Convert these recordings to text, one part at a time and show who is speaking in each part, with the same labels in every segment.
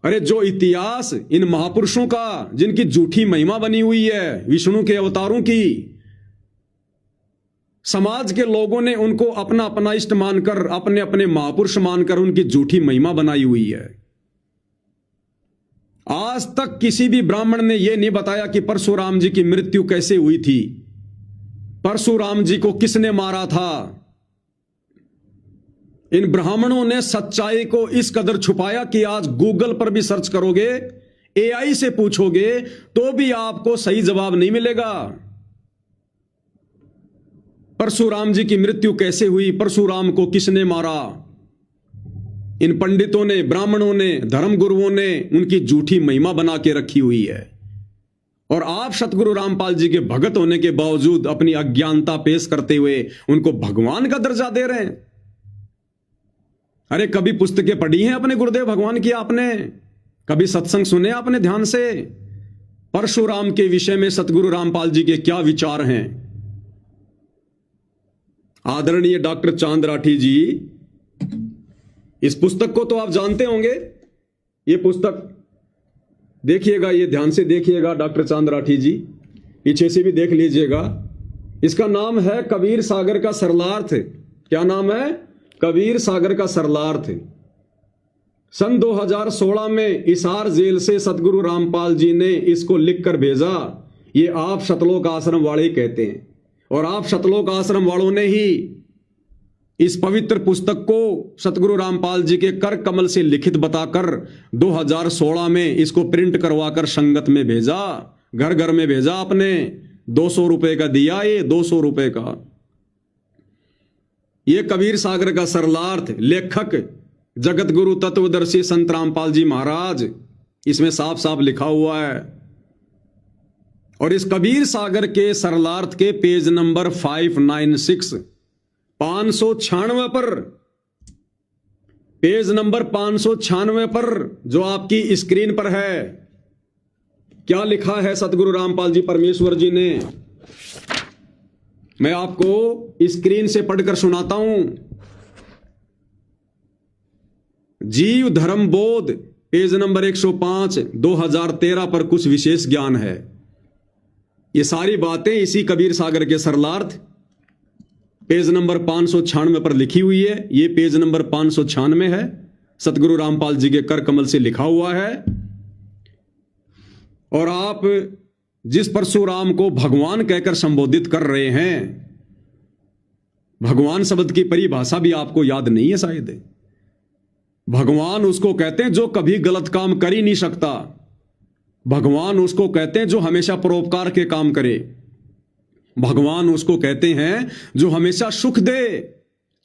Speaker 1: अरे जो इतिहास इन महापुरुषों का जिनकी झूठी महिमा बनी हुई है विष्णु के अवतारों की, समाज के लोगों ने उनको अपना अपना इष्ट मानकर, अपने अपने महापुरुष मानकर उनकी झूठी महिमा बनाई हुई है। आज तक किसी भी ब्राह्मण ने यह नहीं बताया कि परशुराम जी की मृत्यु कैसे हुई थी, परशुराम जी को किसने मारा था। इन ब्राह्मणों ने सच्चाई को इस कदर छुपाया कि आज गूगल पर भी सर्च करोगे, एआई से पूछोगे तो भी आपको सही जवाब नहीं मिलेगा। परशुराम जी की मृत्यु कैसे हुई, परशुराम को किसने मारा, इन पंडितों ने, ब्राह्मणों ने, धर्मगुरुओं ने उनकी झूठी महिमा बना के रखी हुई है। और आप सतगुरु रामपाल जी के भगत होने के बावजूद अपनी अज्ञानता पेश करते हुए उनको भगवान का दर्जा दे रहे हैं। अरे कभी पुस्तकें पढ़ी हैं अपने गुरुदेव भगवान की आपने? कभी सत्संग सुने आपने ध्यान से? परशुराम के विषय में सतगुरु रामपाल जी के क्या विचार हैं? आदरणीय डॉक्टर चांद राठी जी, इस पुस्तक को तो आप जानते होंगे। ये पुस्तक देखिएगा, ये ध्यान से देखिएगा डॉक्टर चांद राठी जी, पीछे से भी देख लीजिएगा। इसका नाम है कबीर सागर का सरलार्थ। क्या नाम है? कबीर सागर का सरलार्थ। सन 2016 में इसार जेल से सतगुरु रामपाल जी ने इसको लिखकर भेजा। ये आप सतलोक आश्रम वाले कहते हैं, और आप सतलोक आश्रम वालों ने ही इस पवित्र पुस्तक को सतगुरु रामपाल जी के कर कमल से लिखित बताकर 2016 में इसको प्रिंट करवाकर संगत में भेजा, घर घर में भेजा। आपने 200 रुपए का दिया, ये 200 रुपए का। ये कबीर सागर का सरलार्थ, लेखक जगत गुरु तत्वदर्शी संत रामपाल जी महाराज, इसमें साफ साफ लिखा हुआ है। और इस कबीर सागर के सरलार्थ के पेज नंबर 596 596 पर, पेज नंबर 596 पर जो आपकी स्क्रीन पर है, क्या लिखा है सतगुरु रामपाल जी परमेश्वर जी ने? मैं आपको स्क्रीन से पढ़कर सुनाता हूं। जीव धर्म बोध, पेज नंबर 105 2013 पर कुछ विशेष ज्ञान है। ये सारी बातें इसी कबीर सागर के सरलार्थ पेज नंबर 596 पर लिखी हुई है। ये पेज नंबर 596 है, सतगुरु रामपाल जी के कर कमल से लिखा हुआ है। और आप जिस परशुराम को भगवान कहकर संबोधित कर रहे हैं, भगवान शब्द की परिभाषा भी आपको याद नहीं है शायद। भगवान उसको कहते हैं जो कभी गलत काम कर ही नहीं सकता। भगवान उसको कहते हैं जो हमेशा परोपकार के काम करे। भगवान उसको कहते हैं जो हमेशा सुख दे,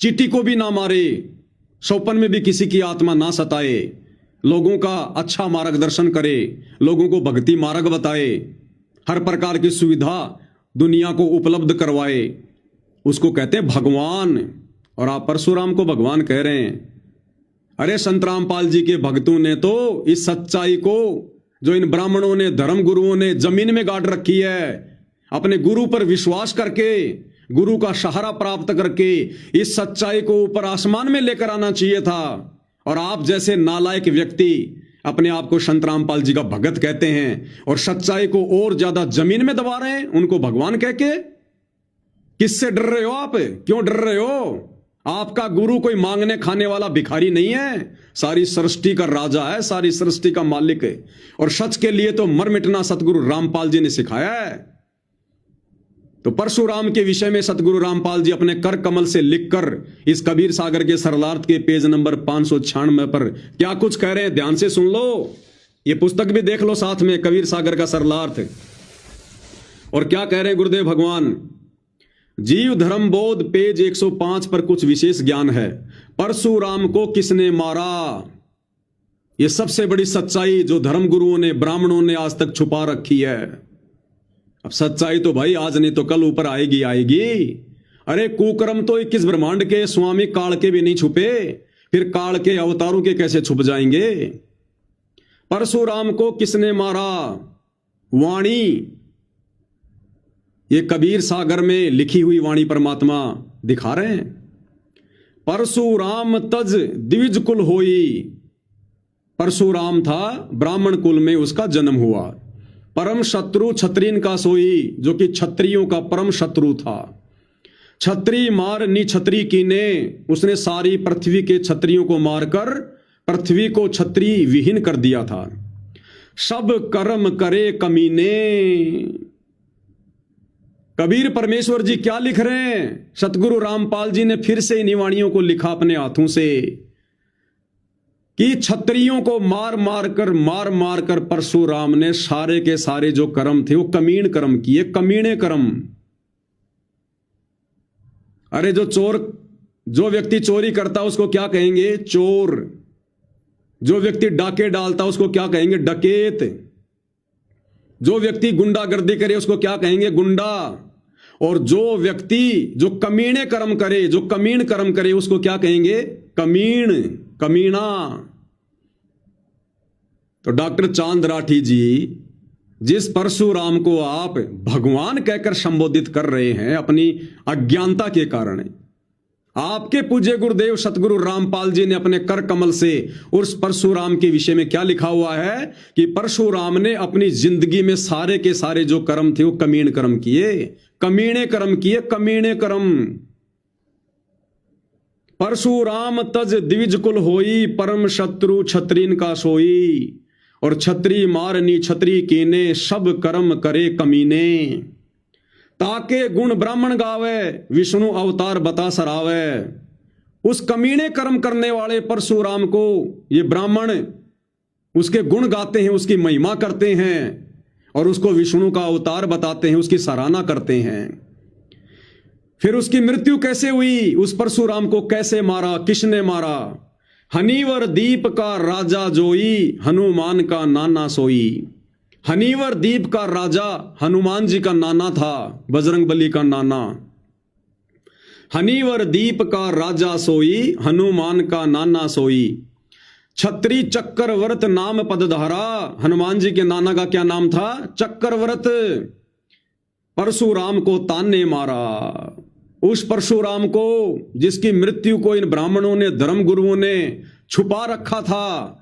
Speaker 1: चींटी को भी ना मारे, सौपन में भी किसी की आत्मा ना सताए, लोगों का अच्छा मार्गदर्शन करे, लोगों को भक्ति मार्ग बताए, हर प्रकार की सुविधा दुनिया को उपलब्ध करवाए, उसको कहते हैं भगवान। और आप परशुराम को भगवान कह रहे हैं। अरे संत रामपाल जी के भक्तों ने तो इस सच्चाई को, जो इन ब्राह्मणों ने, धर्म गुरुओं ने जमीन में गाड़ रखी है, अपने गुरु पर विश्वास करके, गुरु का सहारा प्राप्त करके इस सच्चाई को ऊपर आसमान में लेकर आना चाहिए था। और आप जैसे नालायक व्यक्ति अपने आप को संत रामपाल जी का भगत कहते हैं और सच्चाई को और ज्यादा जमीन में दबा रहे हैं, उनको भगवान कह के। किससे डर रहे हो आप? क्यों डर रहे हो? आपका गुरु कोई मांगने खाने वाला भिखारी नहीं है, सारी सृष्टि का राजा है, सारी सृष्टि का मालिक है। और सच के लिए तो मर मिटना सतगुरु रामपाल जी ने सिखाया है। तो परशुराम के विषय में सतगुरु रामपाल जी अपने कर कमल से लिखकर इस कबीर सागर के सरलार्थ के पेज नंबर 596 पर क्या कुछ कह रहे हैं, ध्यान से सुन लो। ये पुस्तक भी देख लो साथ में, कबीर सागर का सरलार्थ। और क्या कह रहे हैं गुरुदेव भगवान? जीव धर्म बोध, पेज 105 पर कुछ विशेष ज्ञान है। परशुराम को किसने मारा? यह सबसे बड़ी सच्चाई जो धर्म गुरुओं ने, ब्राह्मणों ने आज तक छुपा रखी है। अब सच्चाई तो भाई आज नहीं तो कल ऊपर आएगी आएगी। अरे कुकर्म तो 21 ब्रह्मांड के स्वामी काल के भी नहीं छुपे, फिर काल के अवतारों के कैसे छुप जाएंगे? परशुराम को किसने मारा? वाणी, ये कबीर सागर में लिखी हुई वाणी परमात्मा दिखा रहे हैं। परशुराम तज द्विज कुल होई, परशुराम था, ब्राह्मण कुल में उसका जन्म हुआ। परम शत्रु क्षत्रियन का सोई, जो कि क्षत्रियों का परम शत्रु था। छत्री मार नी छत्री कीने, उसने सारी पृथ्वी के क्षत्रियों को मारकर पृथ्वी को छत्री विहीन कर दिया था। सब कर्म करे कमीने। कबीर परमेश्वर जी क्या लिख रहे हैं? सतगुरु रामपाल जी ने फिर से इन वाणियों को लिखा अपने हाथों से कि क्षत्रियों को मार मार कर परशुराम ने सारे के सारे जो कर्म थे वो कमीण कर्म किए, कमीने कर्म। अरे जो व्यक्ति चोरी करता उसको क्या कहेंगे? चोर। जो व्यक्ति डाके डालता उसको क्या कहेंगे? डकैत। जो व्यक्ति गुंडागर्दी करे उसको क्या कहेंगे? गुंडा। और जो व्यक्ति जो कमीने कर्म करे, जो कमीण कर्म करे, उसको क्या कहेंगे? कमीण, कमीना। तो डॉक्टर चांद राठी जी, जिस परशुराम को आप भगवान कहकर संबोधित कर रहे हैं अपनी अज्ञानता के कारण, आपके पूज्य गुरुदेव सतगुरु रामपाल जी ने अपने कर कमल से उस परशुराम के विषय में क्या लिखा हुआ है कि परशुराम ने अपनी जिंदगी में सारे के सारे जो कर्म थे वो कमीण कर्म किए, कमीने कर्म किए, कमीने कर्म। परशुराम तज द्विज कुल होई, परम शत्रु क्षत्रियन का सोई। और छत्री मारनी छत्री कीने, सब कर्म करे कमीने। ताके गुण ब्राह्मण गावे, विष्णु अवतार बता सरावे। उस कमीने कर्म करने वाले परशुराम को ये ब्राह्मण उसके गुण गाते हैं, उसकी महिमा करते हैं और उसको विष्णु का अवतार बताते हैं, उसकी सराहना करते हैं। फिर उसकी मृत्यु कैसे हुई? उस परशुराम को कैसे मारा, किसने मारा? हनीवर दीप का राजा जोई, हनुमान का नाना सोई। हनीवर दीप का राजा हनुमान जी का नाना था, बजरंगबली का नाना। हनीवर दीप का राजा सोई, हनुमान का नाना सोई। छत्री चक्रवर्त नाम पदधारा, हनुमान जी के नाना का क्या नाम था? चक्रवर्त। परशुराम को ताने मारा। उस परशुराम को जिसकी मृत्यु को इन ब्राह्मणों ने, धर्म गुरुओं ने छुपा रखा था,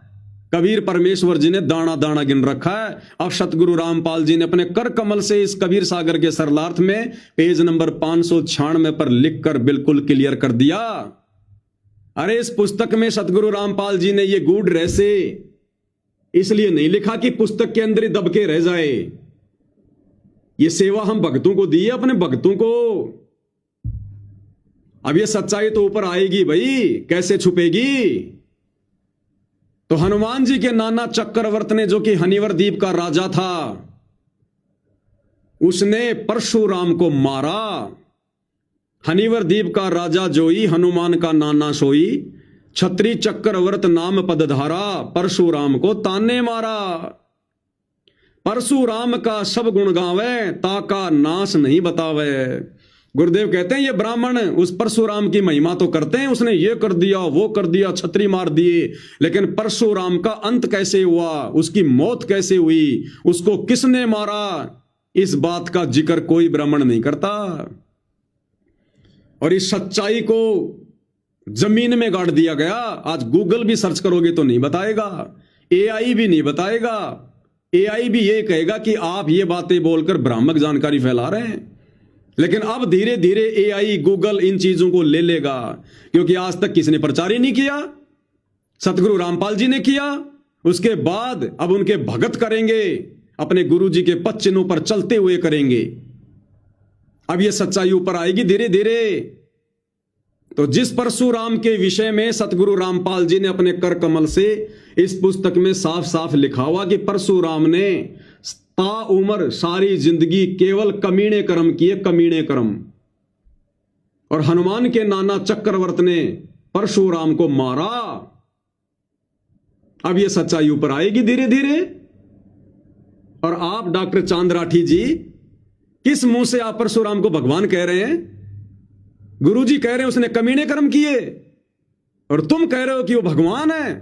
Speaker 1: कबीर परमेश्वर जी ने दाना दाना गिन रखा है। अब सतगुरु रामपाल जी ने अपने कर कमल से इस कबीर सागर के सरलार्थ में पेज नंबर 596 पर लिखकर बिल्कुल क्लियर कर दिया। अरे इस पुस्तक में सतगुरु रामपाल जी ने ये गूढ़ रहस्य इसलिए नहीं लिखा कि पुस्तक के अंदर ही दब के रह जाए। ये सेवा हम भक्तों को दी है, अपने भक्तों को। अब ये सच्चाई तो ऊपर आएगी भाई, कैसे छुपेगी? तो हनुमान जी के नाना चक्रवर्त ने, जो कि हनीवर द्वीप का राजा था, उसने परशुराम को मारा। हनीवर द्वीप का राजा जोई, हनुमान का नाना सोई। छत्री चक्रवर्त नाम पदधारा, परशुराम को ताने मारा। परशुराम का सब गुण गावे, ताका नाश नहीं बतावे। गुरुदेव कहते हैं ये ब्राह्मण उस परशुराम की महिमा तो करते हैं, उसने ये कर दिया, वो कर दिया, छत्री मार दिए, लेकिन परशुराम का अंत कैसे हुआ, उसकी मौत कैसे हुई, उसको किसने मारा, इस बात का जिक्र कोई ब्राह्मण नहीं करता। और इस सच्चाई को जमीन में गाड़ दिया गया। आज गूगल भी सर्च करोगे तो नहीं बताएगा, एआई भी नहीं बताएगा। एआई भी ये कहेगा कि आप ये बातें बोलकर भ्रामक जानकारी फैला रहे हैं। लेकिन अब धीरे धीरे एआई, गूगल इन चीजों को ले लेगा, क्योंकि आज तक किसने प्रचार ही नहीं किया? सतगुरु रामपाल जी ने किया। उसके बाद अब उनके भगत करेंगे, अपने गुरु जी के पद चिन्हों पर चलते हुए करेंगे। अब यह सच्चाई ऊपर आएगी धीरे धीरे। तो जिस परशुराम के विषय में सतगुरु रामपाल जी ने अपने कर कमल से इस पुस्तक में साफ साफ लिखा हुआ कि परशुराम ने ता उम्र सारी जिंदगी केवल कमीने कर्म किए, कमीने कर्म। और हनुमान के नाना चक्रवर्त ने परशुराम को मारा। अब यह सच्चाई ऊपर आएगी धीरे धीरे। और आप डॉक्टर चांद राठी जी किस मुंह से आप परशुराम को भगवान कह रहे हैं? गुरु जी कह रहे हैं उसने कमीने कर्म किए, और तुम कह रहे हो कि वो भगवान है।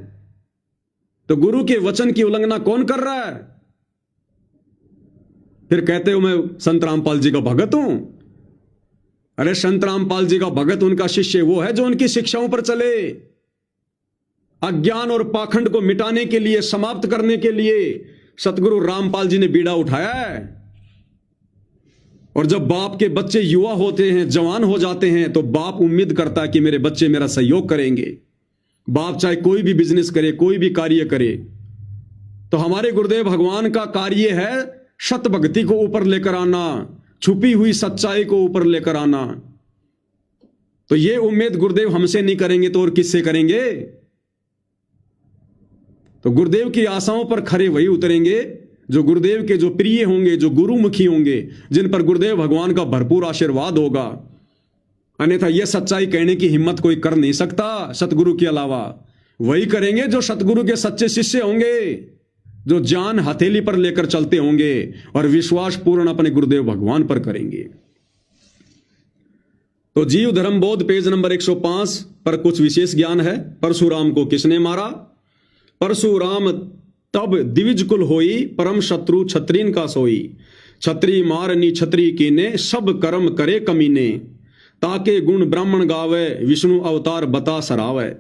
Speaker 1: तो गुरु के वचन की उल्लंघना कौन कर रहा है? फिर कहते हो मैं संत रामपाल जी का भगत हूं। अरे संत रामपाल जी का भगत, उनका शिष्य वो है जो उनकी शिक्षाओं पर चले। अज्ञान और पाखंड को मिटाने के लिए, समाप्त करने के लिए सतगुरु रामपाल जी ने बीड़ा उठाया है। और जब बाप के बच्चे युवा होते हैं, जवान हो जाते हैं, तो बाप उम्मीद करता है कि मेरे बच्चे मेरा सहयोग करेंगे। बाप चाहे कोई भी बिजनेस करे, कोई भी कार्य करे, तो हमारे गुरुदेव भगवान का कार्य है सत भक्ति को ऊपर लेकर आना, छुपी हुई सच्चाई को ऊपर लेकर आना। तो ये उम्मीद गुरुदेव हमसे नहीं करेंगे तो और किससे करेंगे? तो गुरुदेव की आशाओं पर खरे वही उतरेंगे जो गुरुदेव के जो प्रिय होंगे, जो गुरुमुखी होंगे, जिन पर गुरुदेव भगवान का भरपूर आशीर्वाद होगा। अन्यथा यह सच्चाई कहने की हिम्मत कोई कर नहीं सकता सतगुरु के अलावा। वही करेंगे जो सतगुरु के सच्चे शिष्य होंगे, जो जान हथेली पर लेकर चलते होंगे और विश्वास पूर्ण अपने गुरुदेव भगवान पर करेंगे। तो जीव धर्म बोध पेज नंबर 105 पर कुछ विशेष ज्ञान है। परशुराम को किसने मारा? परशुराम तब दिविज कुल होई, परम शत्रु छत्रीन का सोई। छत्री मारनी छत्री कीने, सब कर्म करे कमीने। ताके गुण ब्राह्मण गावे, विष्णु अवतार बता सरावे।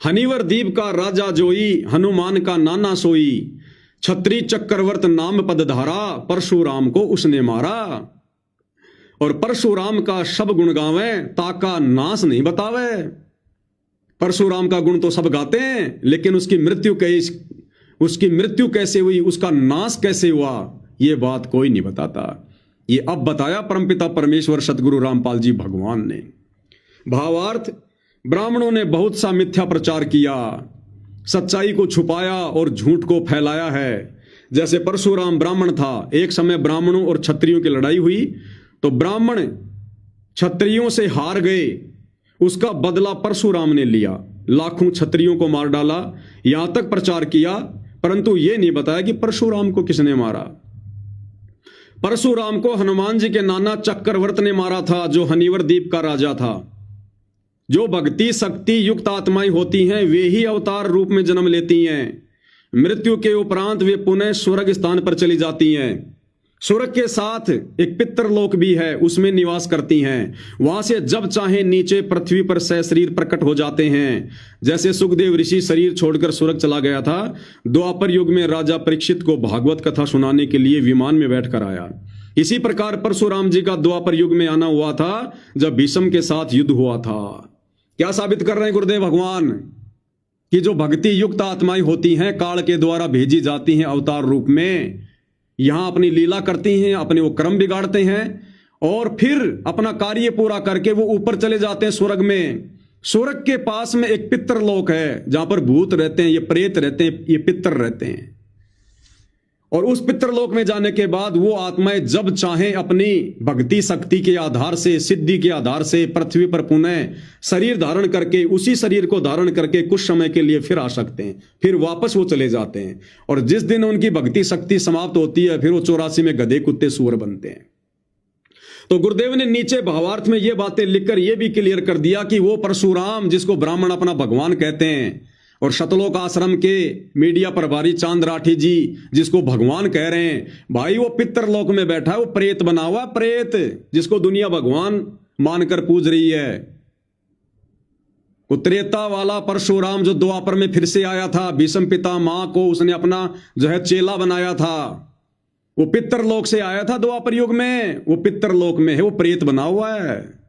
Speaker 1: हनिवर दीप का राजा जोई, हनुमान का नाना सोई। छत्री चक्रवर्त नाम पद धारा, परशुराम को उसने मारा। और परशुराम का सब गुण गावे, ताका नाश नहीं बतावे। परशुराम का गुण तो सब गाते हैं, लेकिन उसकी मृत्यु कैसे हुई, उसका नाश कैसे हुआ, यह बात कोई नहीं बताता। ये अब बताया परमपिता परमेश्वर सतगुरु रामपाल जी भगवान ने। भावार्थ, ब्राह्मणों ने बहुत सा मिथ्या प्रचार किया, सच्चाई को छुपाया और झूठ को फैलाया है। जैसे परशुराम ब्राह्मण था, एक समय ब्राह्मणों और क्षत्रियों की लड़ाई हुई, तो ब्राह्मण क्षत्रियों से हार गए। उसका बदला परशुराम ने लिया, लाखों क्षत्रियों को मार डाला। यहां तक प्रचार किया, परंतु यह नहीं बताया कि परशुराम को किसने मारा। परशुराम को हनुमान जी के नाना चक्रवर्त ने मारा था, जो हनिवर द्वीप का राजा था। जो भक्ति शक्ति युक्त आत्माएं होती हैं, वे ही अवतार रूप में जन्म लेती हैं। मृत्यु के उपरांत वे पुनः स्वर्ग स्थान पर चली जाती हैं। स्वर्ग के साथ एक पितरलोक भी है, उसमें निवास करती हैं। वहां से जब चाहे नीचे पृथ्वी पर सशरीर प्रकट हो जाते हैं। जैसे सुखदेव ऋषि शरीर छोड़कर स्वर्ग चला गया था, द्वापर युग में राजा परीक्षित को भागवत कथा सुनाने के लिए विमान में बैठकर आया। इसी प्रकार परशुराम जी का द्वापर युग में आना हुआ था, जब भीष्म के साथ युद्ध हुआ था। क्या साबित कर रहे हैं गुरुदेव भगवान? कि जो भक्ति युक्त आत्माएं होती हैं, काल के द्वारा भेजी जाती हैं अवतार रूप में, यहां अपनी लीला करती हैं, अपने वो कर्म बिगाड़ते हैं और फिर अपना कार्य पूरा करके वो ऊपर चले जाते हैं स्वर्ग में। स्वर्ग के पास में एक पितरलोक है, जहां पर भूत रहते हैं, ये प्रेत रहते हैं, ये पितर रहते हैं। और उस पितरलोक में जाने के बाद वो आत्माएं जब चाहें अपनी भक्ति शक्ति के आधार से, सिद्धि के आधार से पृथ्वी पर पुनः शरीर धारण करके, उसी शरीर को धारण करके कुछ समय के लिए फिर आ सकते हैं, फिर वापस वो चले जाते हैं। और जिस दिन उनकी भक्ति शक्ति समाप्त होती है, फिर वो 84 में गधे कुत्ते सूअर बनते हैं। तो गुरुदेव ने नीचे भावार्थ में ये बातें लिखकर यह भी क्लियर कर दिया कि वो परशुराम, जिसको ब्राह्मण अपना भगवान कहते हैं, और शतलोक आश्रम के मीडिया प्रभारी चांद राठी जी जिसको भगवान कह रहे हैं, भाई वो पितरलोक में बैठा है, वो प्रेत बना हुआ प्रेत, जिसको दुनिया भगवान मानकर पूज रही है। वो त्रेता वाला परशुराम जो द्वापर में फिर से आया था, भीष्म पिता मां को उसने अपना जो है चेला बनाया था, वो पितरलोक से आया था द्वापर युग में, वो पितरलोक में है, वो प्रेत बना हुआ है।